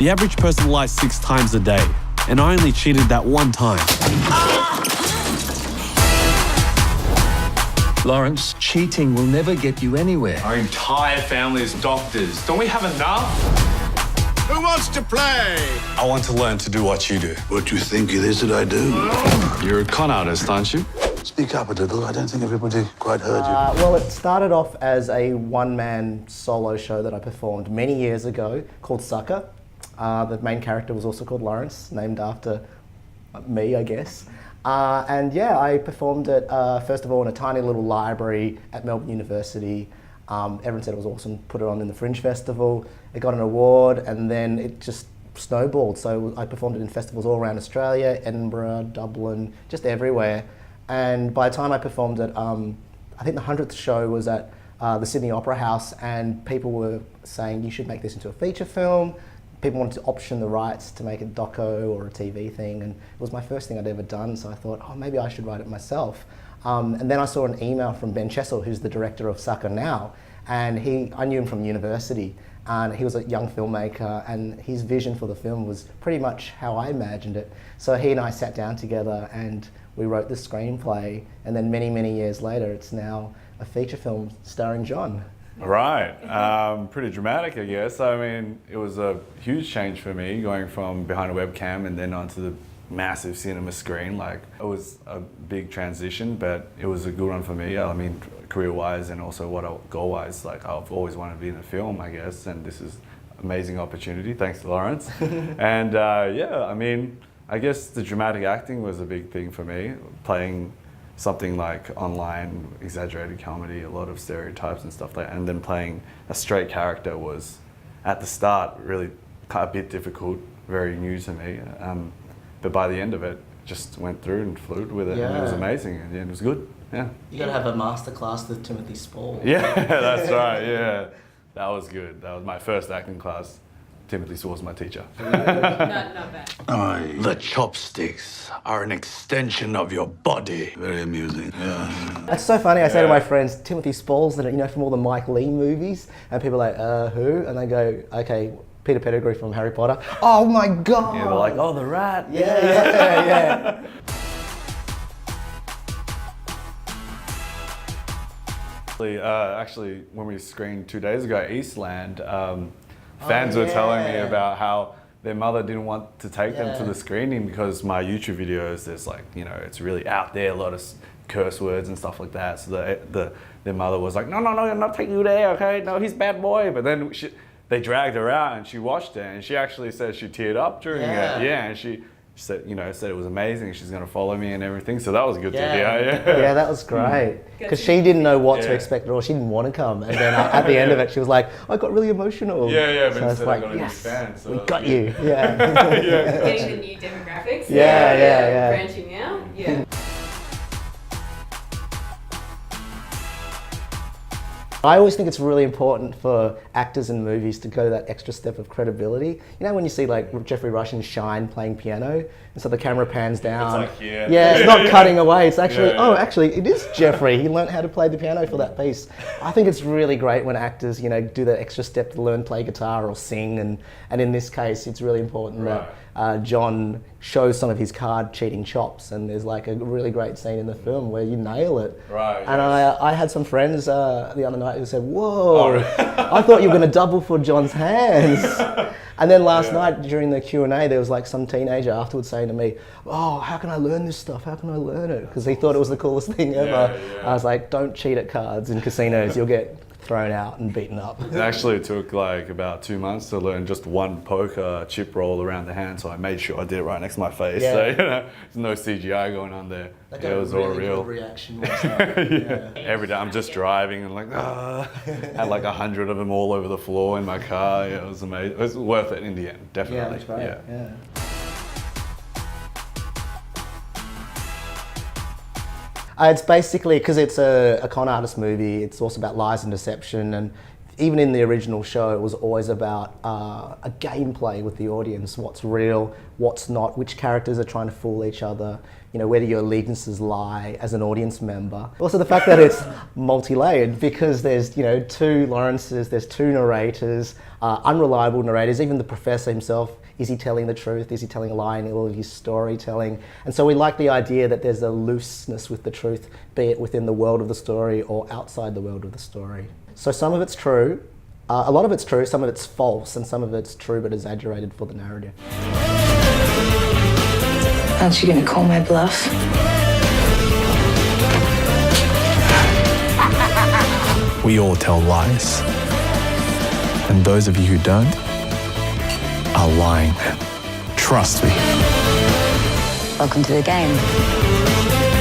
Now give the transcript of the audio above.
The average person lies 6 times a day, and I only cheated that one time. Lawrence, cheating will never get you anywhere. Our entire family is doctors. Don't we have enough? Who wants to play? I want to learn to do what you do. What do you think it is that I do? You're a con artist, aren't you? Speak up a little. I don't think everybody quite heard you. Well, it started off as a one-man solo show that I performed many years ago called Sucker. The main character was also called Lawrence, named after me, I guess. And yeah, I performed it first of all in a tiny little library at Melbourne University. Everyone said it was awesome, put it on in the Fringe Festival. It got an award, and then it just snowballed. So I performed it in festivals all around Australia, Edinburgh, Dublin, just everywhere. And by the time I performed it, I think the 100th show was at the Sydney Opera House, and people were saying you should make this into a feature film. People wanted to option the rights to make a doco or a TV thing, and it was my first thing I'd ever done, so I thought, oh, maybe I should write it myself. And then I saw an email from Ben Chessel, who's the director of Sucker now, and I knew him from university, and he was a young filmmaker, and his vision for the film was pretty much how I imagined it. So he and I sat down together and we wrote the screenplay, and then many, many years later, it's now a feature film starring John. Right, pretty dramatic, I guess. I mean, it was a huge change for me going from behind a webcam and then onto the massive cinema screen. Like, it was a big transition, but it was a good one for me. I mean, career-wise and also goal-wise, like I've always wanted to be in a film, I guess, and this is an amazing opportunity, thanks to Lawrence. And yeah, I mean, I guess the dramatic acting was a big thing for me, playing something like online exaggerated comedy, a lot of stereotypes and stuff like that, and then playing a straight character was, at the start, really a bit difficult, very new to me. But by the end of it, just went through and flew with it, and it was amazing, and it was good. Yeah. You gotta have a masterclass with Timothy Spall. Yeah, that's right. Yeah, that was good. That was my first acting class. Timothy Spall was my teacher. Not bad. The chopsticks are an extension of your body. Very amusing. Yeah. That's so funny. I say to my friends, Timothy Spall's in it, you know, from all the Mike Leigh movies, and people are like, who? And they go, okay, Peter Pettigrew from Harry Potter. Oh my God! Yeah, they're like, oh, the rat. Yeah. Actually, when we screened 2 days ago at Eastland, fans were telling me about how their mother didn't want to take them to the screening because my YouTube videos, there's like, you know, it's really out there, a lot of curse words and stuff like that. So their mother was like, no, I'm not taking you there, okay? No, he's a bad boy. But then they dragged her out and she watched it, and she actually said she teared up during it. Yeah, and she said, you know, said it was amazing. She's going to follow me and everything. So that was good to hear. Yeah, that was great. Because she didn't know what to expect at all. She didn't want to come. And then at the end of it, she was like, I got really emotional. Yeah, so but it's like, I got a new yes, fan. So we got you. Yeah. Getting the new demographics. Yeah. Branching out. Yeah. I always think it's really important for actors in movies to go that extra step of credibility. You know when you see like Jeffrey Rush in Shine playing piano, and so the camera pans down. It's like, it's not cutting away. It's actually, actually it is Jeffrey. He learned how to play the piano for that piece. I think it's really great when actors, you know, do that extra step to learn play guitar or sing, and in this case, it's really important that John shows some of his card cheating chops, and there's like a really great scene in the film where you nail it. Right. And I had some friends the other night who said, whoa, I thought you were going to double for John's hands. And then last night during the Q&A, there was like some teenager afterwards saying to me, oh, how can I learn this stuff? How can I learn it? Because he thought it was the coolest thing ever. I was like, don't cheat at cards in casinos. You'll get thrown out and beaten up. It actually took like about 2 months to learn just one poker chip roll around the hand, so I made sure I did it right next to my face. So, you know, there's no CGI going on there. It was all real. Reaction. Every day I'm just driving and like, had like 100 of them all over the floor in my car. Yeah, it was amazing. It was worth it in the end, definitely. Yeah, that's right. Yeah. It's basically, because it's a con artist movie, it's also about lies and deception, and even in the original show it was always about a gameplay with the audience, what's real, what's not, which characters are trying to fool each other, where do your allegiances lie as an audience member. Also the fact that it's multi-layered, because there's, two Lawrences, there's two narrators, unreliable narrators, even the professor himself. Is he telling the truth? Is he telling a lie in all of his storytelling? And so we like the idea that there's a looseness with the truth, be it within the world of the story or outside the world of the story. So some of it's true, a lot of it's true, some of it's false, and some of it's true but exaggerated for the narrative. Aren't you going to call my bluff? We all tell lies. And those of you who don't are lying. Trust me. Welcome to the game.